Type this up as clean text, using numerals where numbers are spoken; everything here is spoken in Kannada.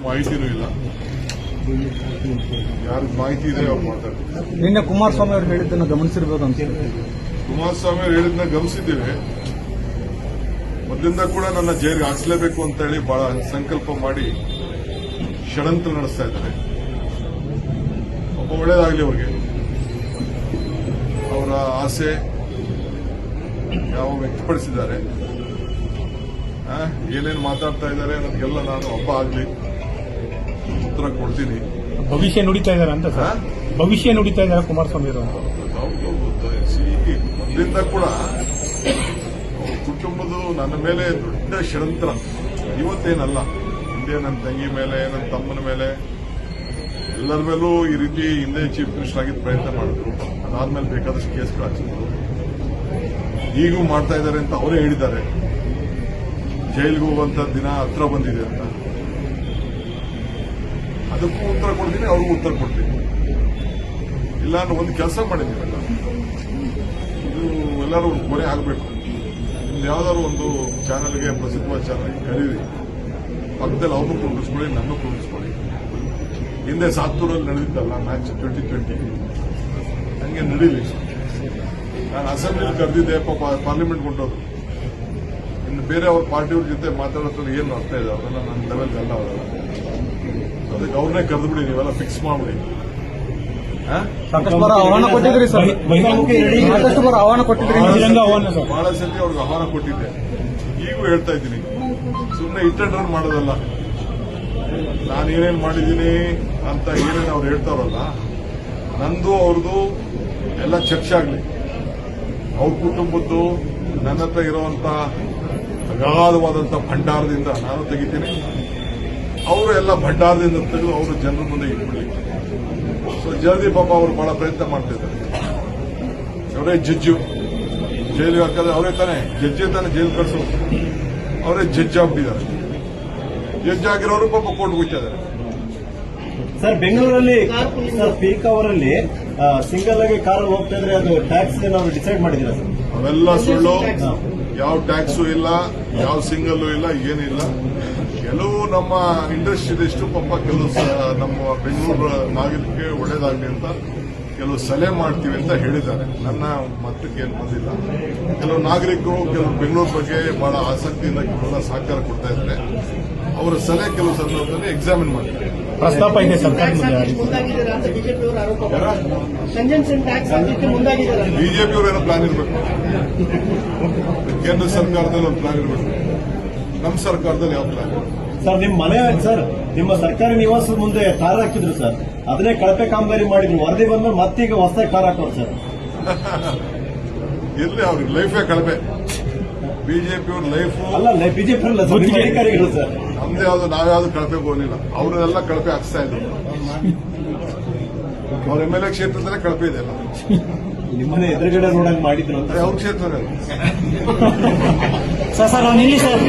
ಮಾಹಿತಿನೂ ಇಲ್ಲ. ಯಾರಿಗೆ ಮಾಹಿತಿ ಇದೆ ಅವ್ರು ಮಾತಾಡ್ತಾರೆ. ನಿನ್ನೆ ಕುಮಾರಸ್ವಾಮಿ ಅವರು ಹೇಳಿದ್ದನ್ನು ಗಮನಿಸಿರ್ಬೋದು ಅಂತ. ಕುಮಾರಸ್ವಾಮಿ ಅವರು ಹೇಳಿದ್ದನ್ನ ಗಮನಿಸಿದ್ದೇವೆ. ಮೊದಲಿಂದ ಕೂಡ ನನ್ನ ಜೈಲಿಗೆ ಹಾಕಿಸಲೇಬೇಕು ಅಂತ ಹೇಳಿ ಬಹಳ ಸಂಕಲ್ಪ ಮಾಡಿ ಷಡ್ಯಂತ್ರ ನಡೆಸ್ತಾ ಇದ್ದಾರೆ. ಒಳ್ಳೆಯದಾಗಲಿ ಅವ್ರಿಗೆ. ಅವರ ಆಸೆ ಯಾವ ವ್ಯಕ್ತಪಡಿಸಿದ್ದಾರೆ, ಏನೇನು ಮಾತಾಡ್ತಾ ಇದ್ದಾರೆ ನನಗೆಲ್ಲ ನಾನು ಹಬ್ಬ ಆಗಲಿ ಉತ್ತರ ಕೊಡ್ತೀನಿ. ಭವಿಷ್ಯ ನುಡಿತಾ ಇದ್ದಾರೆ ಅಂತ ಸರ್, ಭವಿಷ್ಯ ನುಡಿತಾ ಇದ್ದಾರೆ ಕುಮಾರಸ್ವಾಮಿ ಅವರು. ಮೊದಲಿಂದ ಕೂಡ ಕುಟುಂಬದ ನನ್ನ ಮೇಲೆ ದೊಡ್ಡ ಷಡ್ಯಂತ್ರ, ಇವತ್ತೇನಲ್ಲ, ಹಿಂದೆ ನನ್ನ ತಂಗಿ ಮೇಲೆ, ನನ್ನ ತಮ್ಮನ ಮೇಲೆ, ಎಲ್ಲರ ಮೇಲೂ ಈ ರೀತಿ ಹಿಂದೆ ಚೀಫ್ ಮಿನಿಸ್ಟರ್ ಆಗಿದ್ದ ಪ್ರಯತ್ನ ಮಾಡಿದ್ರು. ಅದಾದ್ಮೇಲೆ ಬೇಕಾದಷ್ಟು ಕೇಸ್ಗಳು ಹಾಕಿದ್ರು. ಈಗೂ ಮಾಡ್ತಾ ಇದ್ದಾರೆ ಅಂತ ಅವರೇ ಹೇಳಿದ್ದಾರೆ. ಜೈಲಿಗೆ ಹೋಗುವಂತ ದಿನ ಹತ್ರ ಬಂದಿದೆ ಅಂತ. ಅದಕ್ಕೂ ಉತ್ತರ ಕೊಡ್ತೀನಿ, ಅವ್ರಿಗೂ ಉತ್ತರ ಕೊಡ್ತೀನಿ. ಇಲ್ಲ ನಾನು ಒಂದು ಕೆಲಸ ಮಾಡಿದ್ದೀವಲ್ಲ, ಇದು ಎಲ್ಲರೂ ಒಂದು ಕೊನೆ ಆಗಬೇಕು. ನಿಮ್ದು ಯಾವ್ದಾದ್ರು ಒಂದು ಚಾನಲ್ಗೆ, ಪ್ರಸಿದ್ಧವಾದ ಚಾನಲ್ಗೆ ಕರೀರಿ, ಪಕ್ಕದಲ್ಲಿ ಅವ್ರನ್ನೂ ಕುಂಡಿಸ್ಕೊಳ್ಳಿ, ನನ್ನೂ ಕುಂಡಿಸ್ಕೊಳ್ಳಿ. ಹಿಂದೆ ಸಾತ್ತೂರಲ್ಲಿ ನಡೆದಿದ್ದಲ್ಲ ಮ್ಯಾಚ್ 2020, ಹಂಗೆ ನಡೀಲಿ. ನಾನು ಅಸೆಂಬ್ಲಿಲಿ ಕರೆದಿದ್ದೆ, ಪಾರ್ಲಿಮೆಂಟ್ ಕೊಂಡೋದು. ಇನ್ನು ಬೇರೆ ಅವ್ರ ಪಾರ್ಟಿಯವ್ರ ಜೊತೆ ಮಾತಾಡೋದ್ರಲ್ಲಿ ಏನು ಅರ್ಥ ಇದೆ? ಅವರೆಲ್ಲ ನನ್ನ ಲೆವೆಲ್ಗೆ ಅಲ್ಲ ಅವರೆಲ್ಲ. ಅದಕ್ಕೆ ಅವ್ರನ್ನೇ ಕರೆದ್ಬಿಡಿ, ನೀವೆಲ್ಲ ಫಿಕ್ಸ್ ಮಾಡ್ಬಿಡಿ. ಸಾಕಷ್ಟು ಬಾರ ಆಹ್ವಾನ ಕೊಟ್ಟಿದ್ರಿ ಸರ್, ಸಾಕಷ್ಟು ಬಾರ ಆಹ್ವಾನ ಕೊಟ್ಟಿದ್ರಿ. ಬಹಳ ಸತಿ ಅವ್ರಿಗೆ ಆಹ್ವಾನ ಕೊಟ್ಟಿದ್ದೆ, ಈಗೂ ಹೇಳ್ತಾ ಇದ್ದೀನಿ. ಸುಮ್ಮನೆ ಇಟ್ ಅಂಡ್ ರನ್ ಮಾಡೋದಲ್ಲ. ನಾನು ಏನೇನು ಮಾಡಿದ್ದೀನಿ ಅಂತ ಏನೇನು ಅವ್ರು ಹೇಳ್ತಾರಲ್ಲ, ನಂದು ಅವ್ರದ್ದು ಎಲ್ಲ ಚರ್ಚೆ ಆಗಲಿ. ಅವ್ರ ಕುಟುಂಬದ್ದು ನನ್ನ ಹತ್ರ ಇರುವಂತ ಅಗಾಧವಾದಂಥ ಭಂಡಾರದಿಂದ ನಾನು ತೆಗಿತೀನಿ. ಅವರು ಎಲ್ಲ ಭಂಡಾರದಿಂದ ತೆಗೆದು ಅವರು ಜನರ ಮುಂದೆ ಇಟ್ಬಿಡ್ಲಿ. ಸೊ ಜಲ್ದಿ ಪಾಪ ಅವರು ಬಹಳ ಪ್ರಯತ್ನ ಮಾಡ್ತಿದ್ದಾರೆ. ಅವರೇ ಜಡ್ಜು, ಜೈಲಿಗೆ ಹಾಕಿದ್ರೆ ಅವರೇ ತಾನೇ ಜಡ್ಜೆ ತಾನೇ ಜೈಲು ಕಳಿಸೋದು. ಅವರೇ ಜಡ್ಜ್ ಆಗ್ಬಿಟ್ಟಿದ್ದಾರೆ. ಜಡ್ಜ್ ಆಗಿರೋರು ಪಾಪ ಕೋರ್ಟ್ಗೆ ಹೋಗ್ತಾ ಇದ್ದಾರೆ. ಸರ್, ಬೆಂಗಳೂರಲ್ಲಿ ಸರ್ ಪೀಕ್ ಅವರಲ್ಲಿ ಸಿಂಗಲ್ ಆಗಿ ಕಾರಲ್ಲಿ ಹೋಗ್ತಾ ಇದ್ರೆ ಅದು ಟ್ಯಾಕ್ಸ್ ನಾವು ಡಿಸೈಡ್ ಮಾಡಿದ್ದೀರಾ ಸರ್? ಅವೆಲ್ಲ ಸುಳ್ಳು. ಯಾವ ಟ್ಯಾಕ್ಸು ಇಲ್ಲ, ಯಾವ ಸಿಂಗಲ್ಲು ಇಲ್ಲ, ಏನಿಲ್ಲ. ಕೆಲವು ನಮ್ಮ ಇಂಡಸ್ಟ್ರಿಯಲಿಸ್ಟು ಪಾಪ ಕೆಲವು ನಮ್ಮ ಬೆಂಗಳೂರು ನಾಗರಿಕರಿಗೆ ಒಳ್ಳೇದಾಗಲಿ ಅಂತ ಕೆಲವು ಸಲಹೆ ಮಾಡ್ತೀವಿ ಅಂತ ಹೇಳಿದ್ದಾರೆ. ನನ್ನ ಮತಕ್ಕೆ ಏನು ಬಂದಿಲ್ಲ. ಕೆಲವು ನಾಗರಿಕರು ಕೆಲವು ಬೆಂಗಳೂರು ಬಗ್ಗೆ ಬಹಳ ಆಸಕ್ತಿಯಿಂದ ಕೆಲವೆಲ್ಲ ಸಹಕಾರ ಕೊಡ್ತಾ ಇದ್ದಾರೆ. ಅವರ ಸಲಹೆ ಕೆಲವು ಸಂದರ್ಭದಲ್ಲಿ ಎಕ್ಸಾಮಿನ್ ಮಾಡ್ತಾರೆ. ಪ್ರಸ್ತಾಪ ಇದೆ ಸರ್ಕಾರ ಬಿಜೆಪಿಯವರು ಏನೋ ಪ್ಲಾನ್ ಇರಬೇಕು, ಕೇಂದ್ರ ಸರ್ಕಾರದಲ್ಲಿ ಒಂದು ಪ್ಲಾನ್ ಇರಬೇಕು. ನಮ್ಮ ಸರ್ಕಾರದಲ್ಲಿ ಯಾವ ಪ್ಲಾನ್? ಸರ್, ನಿಮ್ಮ ಮನೆ ಸರ್, ನಿಮ್ಮ ಸರ್ಕಾರಿ ನಿವಾಸದ ಮುಂದೆ ಕಾರ್ ಹಾಕಿದ್ರು ಸರ್, ಅದನ್ನೇ ಕಳಪೆ ಕಾಮಗಾರಿ ಮಾಡಿದ್ರು. ವರದಿ ಬಂದ್ಮೇಲೆ ಮತ್ತೀಗ ಹೊಸದಾಗಿ ಕಾರ್ ಹಾಕೋರು ಸರ್. ಎಲ್ಲಿ ಅವ್ರಿಗೆ ಲೈಫೇ ಕಳಪೆ. ಬಿಜೆಪಿಯವ್ರ ಲೈಫ್ ಅಲ್ಲ, ಬಿಜೆಪಿ ಅಲ್ಲ ಸರ್, ನಿಮ್ಮ ಅಧಿಕಾರಿಗಳು ಸರ್. ನಮ್ದು ಯಾವ್ದು, ನಾವ್ಯಾವ್ದು ಕಳಪೆ ಹೋಗಲಿಲ್ಲ. ಅವರೆಲ್ಲ ಕಳಪೆ ಹಾಕ್ಸ್ತಾ ಇದ್ರು. ಅವ್ರ MLA ಕ್ಷೇತ್ರದಲ್ಲೇ ಕಳಪೆ ಇದೆ ಅಲ್ಲ. ನಿಮ್ಮನೆ ಎದುರುಗಡೆ ನೋಡಂಗ್ ಮಾಡಿದ್ರು ಅಂತ ಅವ್ರ ಕ್ಷೇತ್ರನೇ ಸರ್.